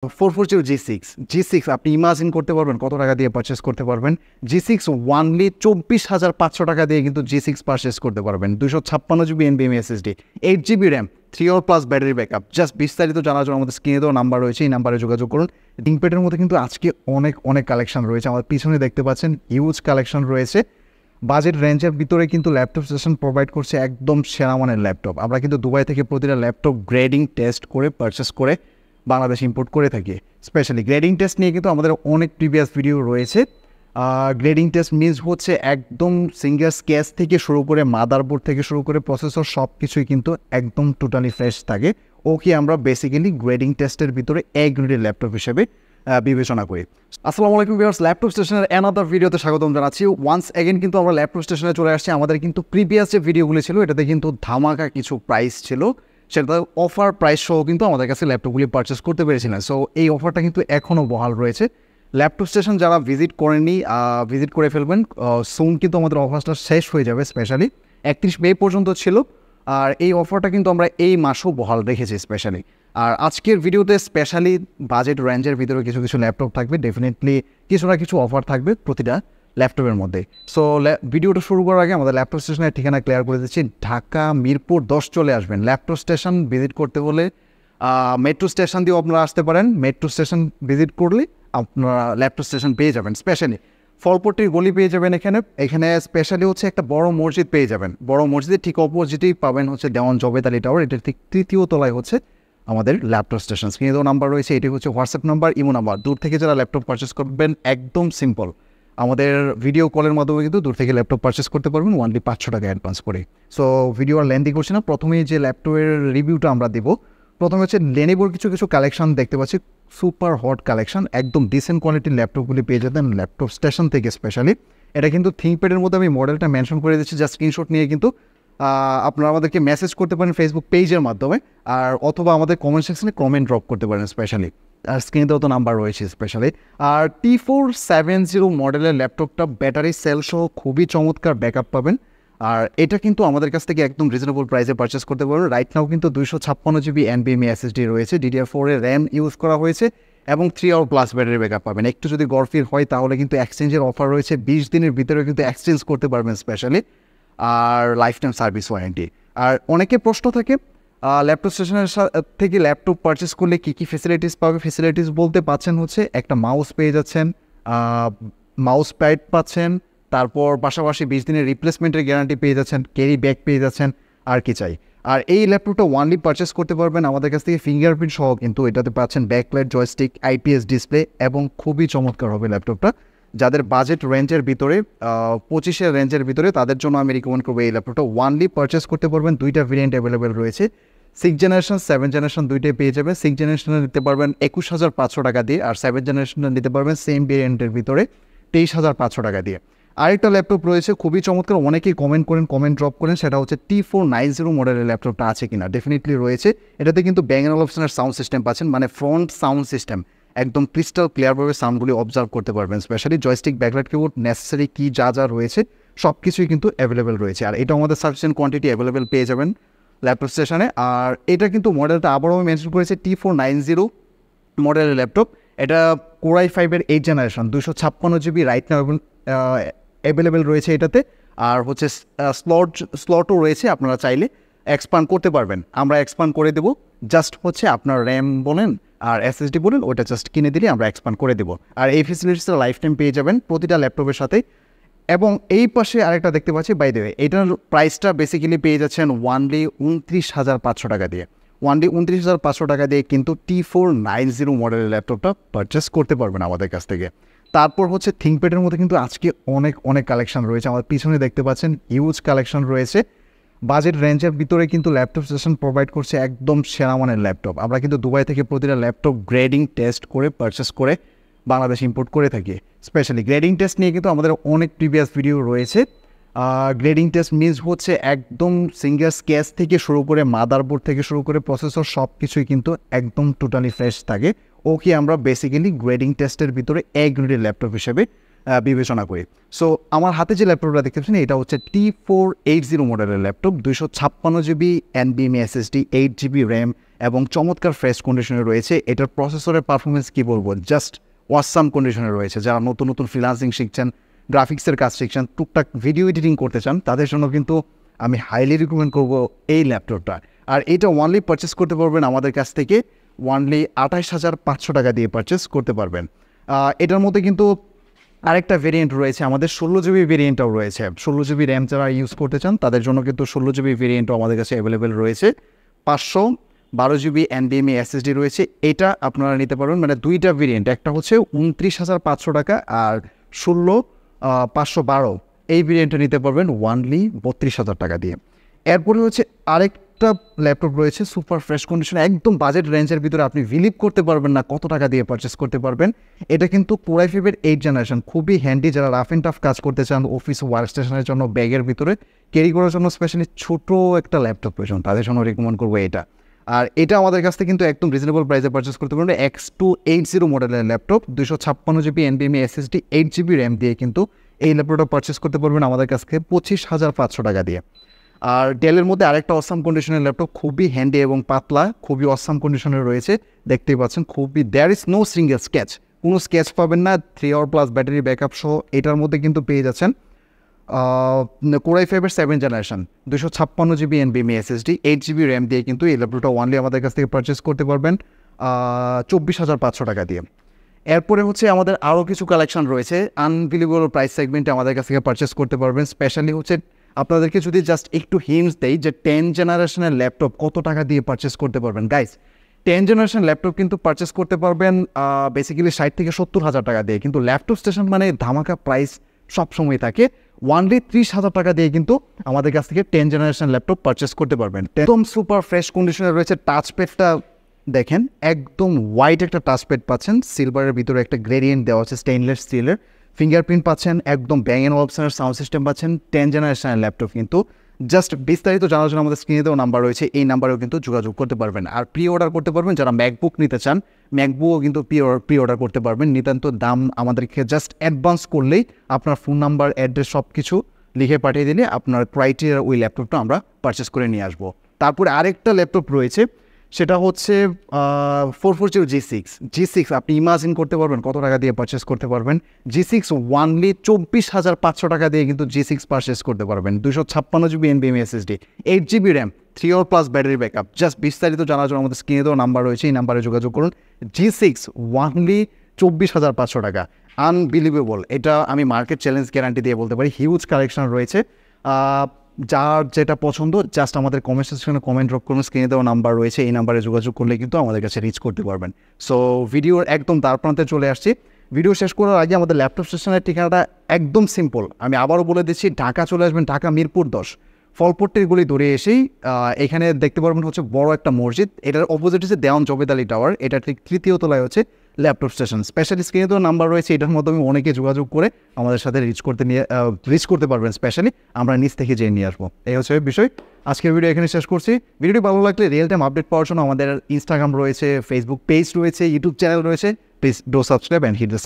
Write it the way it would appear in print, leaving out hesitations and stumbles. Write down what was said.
440 G6 আপনি imagine করতে পারবেন কত টাকা দিয়ে পারচেস করতে পারবেন। G6 ওয়ানলি 24,500 টাকা দিয়ে কিন্তু G6 পারচেস করতে পারবেন। 256 GB NVMe SSD, 8 GB RAM, 3 hour+ battery backup. Just বিস্তারিত জানার জন্য আমাদের স্ক্রিনে দেওয়া নাম্বার রয়েছে, এই নাম্বারে যোগাযোগ করুন। থিংকপ্যাডের মধ্যে কিন্তু আজকে অনেক কালেকশন রয়েছে, আমার পিছনে দেখতে পাচ্ছেন হিউজ কালেকশন রয়েছে। বাজেট রেঞ্জের ভিতরে কিন্তু ল্যাপটপ সেশন প্রোভাইড করছে একদম সেরা মানের ল্যাপটপ। আমরা কিন্তু দুবাই থেকে প্রতিটা ল্যাপটপ গ্রেডিং টেস্ট করে পারচেস করে বাংলাদেশ ইম্পোর্ট করে থাকি। স্পেশালি গ্রেডিং টেস্ট নিয়ে কিন্তু আমাদের অনেক প্রিভিয়াস ভিডিও রয়েছে। গ্রেডিং টেস্ট মিনস হচ্ছে একদম সিঙ্গেল স্কেচ থেকে শুরু করে মাদারবোর্ড থেকে শুরু করে প্রসেসর সব কিছুই কিন্তু একদম টোটালি ফ্রেশ থাকে। ওকে আমরা বেসিক্যালি গ্রেডিং টেস্টের ভিতরে এ গ্রেডের ল্যাপটপ হিসেবে বিবেচনা করি। আসসালামু আলাইকুম ভিউয়ার্স, ল্যাপটপ স্টেশনের অ্যানাদার ভিডিওতে স্বাগতম জানাচ্ছি। ওয়ান্স এগেন কিন্তু আমরা ল্যাপটপ স্টেশনে চলে আসছি। আমাদের কিন্তু প্রিভিয়াস যে ভিডিওগুলি ছিল এটাতে কিন্তু ধামাকা কিছু প্রাইস ছিল, সেটা অফার প্রাইস সহ কিন্তু আমাদের কাছে ল্যাপটপগুলি পারচেস করতে পেরেছিলেন। সো এই অফারটা কিন্তু এখনও বহাল রয়েছে। ল্যাপটপ স্টেশন যারা ভিজিট করেননি ভিজিট করে ফেলবেন, সুন কিন্তু আমাদের অফারটা শেষ হয়ে যাবে। স্পেশালি 31 মে পর্যন্ত ছিল, আর এই অফারটা কিন্তু আমরা এই মাসেও বহাল রেখেছি স্পেশালি। আর আজকের ভিডিওতে স্পেশালি বাজেট রেঞ্জের ভিতরে কিছু ল্যাপটপ থাকবে, ডেফিনেটলি কিছু না কিছু অফার থাকবে প্রতিটা ল্যাপটপের মধ্যে। সো ভিডিওটা শুরু করার আগে আমাদের ল্যাপটপ স্টেশনের ঠিকানা ক্লিয়ার করে দিচ্ছি। ঢাকা মিরপুর 10 চলে আসবেন। ল্যাপটপ স্টেশন ভিজিট করতে হলে মেট্রো স্টেশন দিয়েও আপনারা আসতে পারেন। মেট্রো স্টেশন ভিজিট করলে আপনারা ল্যাপটপ স্টেশন পেয়ে যাবেন। স্পেশালি ফলপট্টির গলি পেয়ে যাবেন। এখানে স্পেশালি হচ্ছে একটা বড় মসজিদ পেয়ে যাবেন। বড় মসজিদের ঠিক অপোজিটেই পাবেন হচ্ছে দেওয়ান জবেদ আলী টাওয়ার। এটার ঠিক তৃতীয় তলায় হচ্ছে আমাদের ল্যাপটপ স্টেশন। স্ক্রিনে দেওয়া নাম্বার রয়েছে, এটি হচ্ছে হোয়াটসঅ্যাপ নাম্বার, ইমো নাম্বার। দূর থেকে যারা ল্যাপটপ পারচেস করবেন একদম সিম্পল, আমাদের ভিডিও কলের মাধ্যমে কিন্তু দূর থেকে ল্যাপটপ পারচেস করতে পারবেন ওয়ানলি 500 টাকা অ্যাডভান্স করে। সো ভিডিও আর লেন্দি করছি না, প্রথমেই যে ল্যাপটপের রিভিউটা আমরা দেব, প্রথমে হচ্ছে লেনোভোর কিছু কালেকশন দেখতে পাচ্ছি, সুপার হট কালেকশন, একদম ডিসেন্ট কোয়ালিটির ল্যাপটপগুলি পেয়ে যেতেন ল্যাপটপ স্টেশন থেকে। স্পেশালি এটা কিন্তু থিংকপ্যাডের মধ্যে আমি মডেলটা মেনশন করে দিচ্ছি, জাস্ট স্ক্রিনশট নিয়ে কিন্তু আপনারা আমাদেরকে মেসেজ করতে পারেন ফেসবুক পেজের মাধ্যমে, আর অথবা আমাদের কমেন্ট সেকশনে কমেন্ট ড্রপ করতে পারেন স্পেশালি। আর স্ক্রিনেতেও তো নাম্বার রয়েছে স্পেশালি। আর T470 মডেলের ল্যাপটপটা ব্যাটারি সেল সহ খুবই চমৎকার ব্যাকআপ পাবেন। আর এটা কিন্তু আমাদের কাছ থেকে একদম রিজনেবল প্রাইসে পারচেস করতে পারবেন। রাইট নাও কিন্তু 256 GB NVMe SSD রয়েছে, DDR4 এর র্যাম ইউজ করা হয়েছে এবং 3 hour+ ব্যাটারি ব্যাকআপ পাবেন। একটু যদি গরফির হয় তাহলে কিন্তু এক্সচেঞ্জের অফার রয়েছে, 20 দিনের ভিতরে কিন্তু এক্সচেঞ্জ করতে পারবেন স্পেশালি, আর লাইফ টাইম সার্ভিস ওয়ারেন্টি। আর অনেকে প্রশ্ন থাকে ল্যাপটপ স্টেশনের থেকে ল্যাপটপ পারচেস করলে কী ফেসিলিটিস পাবে। ফেসিলিটিস বলতে পাচ্ছেন হচ্ছে একটা মাউস পেয়ে যাচ্ছেন, মাউস প্যাড পাচ্ছেন, তারপর পাশাপাশি 20 দিনের রিপ্লেসমেন্টের গ্যারান্টি পেয়ে যাচ্ছেন, ক্যারি ব্যাগ পেয়ে যাচ্ছেন, আর কি চাই। আর এই ল্যাপটপটা ওয়ানলি পারচেস করতে পারবেন আমাদের কাছ থেকে ফিঙ্গারপ্রিন্ট সহ, কিন্তু এটাতে পাচ্ছেন ব্যাকলাইট, জয়স্টিক, IPS ডিসপ্লে এবং খুবই চমৎকার হবে ল্যাপটপটা। যাদের বাজেট রেঞ্জের ভিতরে 25-এর রেঞ্জের ভিতরে তাদের জন্য আমি রিকমেন্ড করবো এই ল্যাপটপটা ওয়ানলি পারচেস করতে পারবেন। দুইটা ভেরিয়েন্ট অ্যাভেলেবেল রয়েছে, 6 জেনারেশন 7 জেনারেশন দুইটাই পেয়ে যাবেন। 6 জেনারেশনে নিতে পারবেন 21,500 টাকা দিয়ে, আর 7 জেনারেশনে নিতে পারবেন সেম ভেরিয়েন্টের ভিতরে 23,500 টাকা দিয়ে। আরেকটা ল্যাপটপ রয়েছে খুবই চমৎকার, অনেকেই কমেন্ট ড্রপ করেন, সেটা হচ্ছে T490 মডেলের ল্যাপটপটা আছে কিনা। ডেফিনেটলি রয়েছে। এটাতে কিন্তু Bang & Olufsen'ের সাউন্ড সিস্টেম পাচ্ছেন, মানে ফ্রন্ট সাউন্ড সিস্টেম, একদম ক্রিস্টাল ক্লিয়ারভাবে সাউন্ডগুলি অবজার্ভ করতে পারবেন। Specially joystick, backlight keyboard, necessary কি যা রয়েছে সব কিছুই কিন্তু অ্যাভেলেবেল রয়েছে। আর এটা আমাদের সাফিসিয়েন্ট কোয়ান্টিটি অ্যাভেলেবেল পেয়ে যাবেন ল্যাপটপ স্টেশনে। আর এটা কিন্তু মডেলটা আবারও আমি মেনশন করেছি, T490 মডেলের ল্যাপটপ। এটা Core i5-এর 8 generation, 256 GB right now available রয়েছে এটাতে। আর হচ্ছে স্লটও রয়েছে, আপনারা চাইলে এক্সপান্ড করতে পারবেন, আমরা এক্সপান্ড করে দেবো। জাস্ট হচ্ছে আপনার র্যাম বলেন আর SSD বলেন, ওটা জাস্ট কিনে দিলে আমরা এক্সপান্ড করে দেবো। আর এই ফেসিলিটিসটা লাইফ টাইম পেয়ে যাবেন প্রতিটা ল্যাপটপের সাথে। এবং এই পাশে আরেকটা দেখতে পাচ্ছি, বাই দ্য ওয়ে এটার প্রাইসটা বেসিক্যালি পেয়ে যাচ্ছেন ওয়ানলি 29,500 টাকা দিয়ে। ওয়ানলি 29,500 টাকা দিয়ে কিন্তু T490 মডেলের ল্যাপটপটা পারচেস করতে পারবেন আমাদের কাছ থেকে। তারপর হচ্ছে থিংকপ্যাডের মধ্যে কিন্তু আজকে অনেক কালেকশন রয়েছে, আমার পিছনে দেখতে পাচ্ছেন হিউজ কালেকশন রয়েছে। বাজেট রেঞ্জের ভিতরে কিন্তু ল্যাপটপ স্টেশন প্রোভাইড করছে একদম সেরা মানের ল্যাপটপ। আমরা কিন্তু দুবাই থেকে প্রতিটা ল্যাপটপ গ্রেডিং টেস্ট করে পারচেস করে বাংলাদেশ ইম্পোর্ট করে থাকি। স্পেশালি গ্রেডিং টেস্ট নিয়ে কিন্তু আমাদের অনেক প্রিভিয়াস ভিডিও রয়েছে। গ্রেডিং টেস্ট মিনস হচ্ছে একদম সিঙ্গেল স্কেচ থেকে শুরু করে মাদারবোর্ড থেকে শুরু করে প্রসেসর সব কিছুই কিন্তু একদম টোটালি ফ্রেশ থাকে। ওকে আমরা বেসিক্যালি গ্রেডিং টেস্টের ভিতরে এ গ্রেডের ল্যাপটপ হিসেবে বিবেচনা করি। সো আমার হাতে যে ল্যাপটপটা দেখতে পাচ্ছেন এটা হচ্ছে T480 মডেলের laptop, 256 GB NVMe SSD, 8 GB RAM এবং চমৎকার ফ্রেশ কন্ডিশনে রয়েছে। এটার প্রসেসরের পারফরমেন্স কী বলবো, জাস্ট ওয়াসাম কন্ডিশনে রয়েছে। যারা নতুন নতুন ফ্রিল্যান্সিং শিখছেন, গ্রাফিক্সের কাজ শিখছেন, টুকটাক ভিডিও এডিটিং করতে চান, তাদের জন্য কিন্তু আমি হাইলি রিকমেন্ড করবো এই ল্যাপটপটা। আর এটা ওয়ানলি পারচেস করতে পারবেন আমাদের কাছ থেকে ওয়ানলি 28,500 টাকা দিয়ে পারচেস করতে পারবেন। এটার মধ্যে কিন্তু আরেকটা ভেরিয়েন্ট রয়েছে, আমাদের 16GB ভেরিয়েন্টটাও রয়েছে। 16GB র্যাম যারা ইউজ করতে চান তাদের জন্য কিন্তু 16GB ভেরিয়েন্টও আমাদের কাছে অ্যাভেলেবেল রয়েছে। 512GB NVMe SSD রয়েছে, এটা আপনারা নিতে পারবেন। মানে দুইটা ভেরিয়েন্ট, একটা হচ্ছে 29,500 টাকা আর 16,512, এই ভেরিয়েন্টটা নিতে পারবেন ওয়ানলি 32,000 টাকা দিয়ে। এরপরে হচ্ছে আরেকটা ল্যাপটপ রয়েছে সুপার ফ্রেশ কন্ডিশন, একদম বাজেট রেঞ্জের ভিতরে, আপনি বিলিভ করতে পারবেন না কত টাকা দিয়ে পারচেস করতে পারবেন। এটা কিন্তু Core i5-এর 8th জেনারেশন, খুবই হ্যান্ডি যারা রাফ অ্যান্ড টাফ কাজ করতে চান, অফিস ওয়ার্ক স্টেশনের জন্য, ব্যাগের ভিতরে ক্যারি করার জন্য, স্পেশালি ছোটো একটা ল্যাপটপ প্রয়োজন, তাদের জন্য রিকমেন্ড করবো এটা। আর এটা আমাদের কাছ থেকে কিন্তু একদম রিজনেবল প্রাইসে পারচেস করতে পারবেন। X280 মডেলের laptop, 256GB NVMe SSD, 8GB RAM দিয়ে কিন্তু এই ল্যাপটপটা পারচেস করতে পারবেন আমাদের কাছ থেকে 25,500 টাকা দিয়ে। আর ডেলের মধ্যে আরেকটা অসাম কন্ডিশনের ল্যাপটপ, খুবই হ্যান্ডি এবং পাতলা, খুবই অসাম কন্ডিশনে রয়েছে, দেখতেই পাচ্ছেন। খুবই, there is no single sketch, কোনো স্কেচ পাবেন না। 3 hour+ ব্যাটারি ব্যাকআপ সহ এটার মধ্যে কিন্তু পেয়ে যাচ্ছেন Core i5-এর 7th generation, 256GB NVMe SSD, 8GB RAM দিয়ে কিন্তু এই ল্যাপটপটা ওয়ানলি আমাদের কাছ থেকে পারচেস করতে পারবেন 24,500 টাকা দিয়ে। এরপরে হচ্ছে আমাদের আরও কিছু কালেকশন রয়েছে আনবিলিভেবল প্রাইস সেগমেন্টে আমাদের কাছ থেকে পারচেস করতে পারবেন। স্পেশালি হচ্ছে আপনাদেরকে যদি জাস্ট একটু হিন্টস দেই যে 10th জেনারেশনের ল্যাপটপ কত টাকা দিয়ে পারচেস করতে পারবেন। গাইস, 10th জেনারেশন ল্যাপটপ কিন্তু পারচেস করতে পারবেন বেসিক্যালি 60 থেকে 70,000 টাকা দিয়ে, কিন্তু ল্যাপটপ স্টেশন মানে ধামাকা প্রাইস সবসময় থাকে। ওয়ানলি 30,000 টাকা দিয়ে কিন্তু আমাদের কাছ থেকে 10th জেনারেশন ল্যাপটপ পারচেস করতে পারবেন। একদম সুপার ফ্রেশ কন্ডিশনে রয়েছে। টাচপ্যাডটা দেখেন, একদম হোয়াইট একটা টাচপ্যাড পাচ্ছেন, সিলভারের ভিতরে একটা গ্রেডিয়েন্ট দেওয়া আছে স্টেইনলেস স্টিলের, ফিঙ্গারপ্রিন্ট পাচ্ছেন, একদম ব্যাং অ্যান্ড অলপশনের সাউন্ড সিস্টেম পাচ্ছেন। 10th জেনারেশনের ল্যাপটপ কিন্তু জাস্ট বিস্তারিত জানার জন্য আমাদের স্ক্রিনে দেওয়া নাম্বার রয়েছে, এই নাম্বারেও কিন্তু যোগাযোগ করতে পারবেন। আর প্রি অর্ডার করতে পারবেন, যারা ম্যাকবুক নিতে চান ম্যাকবুকও কিন্তু প্রি অর্ডার করতে পারবেন। নিতান্ত দাম আমাদেরকে জাস্ট অ্যাডভান্স করলেই আপনার ফোন নাম্বার, অ্যাড্রেস সব কিছু লিখে পাঠিয়ে দিলে আপনার ক্রাইটেরিয়া ওই ল্যাপটপটা আমরা পারচেস করে নিয়ে আসবো। তারপরে আরেকটা ল্যাপটপ রয়েছে, সেটা হচ্ছে 440 G6। আপনি ইমাজিন করতে পারবেন কত টাকা দিয়ে পারচেস করতে পারবেন। G6 ওয়ানলি 24,500 টাকা দিয়ে কিন্তু G6 পারচেস করতে পারবেন। 256GB NVMe SSD, 8GB RAM, 3 hour+ battery backup. Just বিস্তারিত জানার জন্য আমাদের স্ক্রিনে দেওয়া নাম্বার রয়েছে, এই নাম্বারে যোগাযোগ করুন। G6 ওয়ানলি 24,500 টাকা, আনবিলিভেবল। এটা আমি মার্কেট চ্যালেঞ্জ গ্যারান্টি দিয়ে বলতে পারি। হিউজ কালেকশন রয়েছে, যার যেটা পছন্দ জাস্ট আমাদের কমেন্ট সেকশনে কমেন্ট ড্রপ করুন, স্ক্রিনে দেওয়া নাম্বার রয়েছে, এই নাম্বারে যোগাযোগ করলে কিন্তু আমাদের কাছে রিচ করতে পারবেন। সো ভিডিওর একদম দ্বার প্রান্তে চলে আসছি। ভিডিও শেষ করার আগে আমাদের ল্যাপটপ স্টেশনের ঠিকানাটা একদম সিম্পল, আমি আবারও বলে দিচ্ছি। ঢাকা চলে আসবেন, ঢাকা মিরপুর 10 ফলপট্টির গলি ধরে এসেই এখানে দেখতে পারবেন হচ্ছে বড় একটা মসজিদ, এটার অপোজিট হচ্ছে দেওয়ান জবেদ আলী টাওয়ার, এটা ঠিক 3য় তলায় হচ্ছে ল্যাপটপ স্টেশন। স্পেশালি স্ক্রিনে তো নাম্বার রয়েছে, এটার মাধ্যমে অনেকে যোগাযোগ করে আমাদের সাথে রিচ করতে পারবেন। স্পেশালি আমরা নিচ থেকে যেয়ে নিয়ে আসবো, এই হচ্ছে বিষয়। আজকের ভিডিও এখানে শেষ করছি। ভিডিওটি ভালো লাগলে রিয়েল টাইম আপডেট পাওয়ার জন্য আমাদের ইনস্টাগ্রাম রয়েছে, ফেসবুক পেজ রয়েছে, ইউটিউব চ্যানেল রয়েছে। Please do subscribe and hit the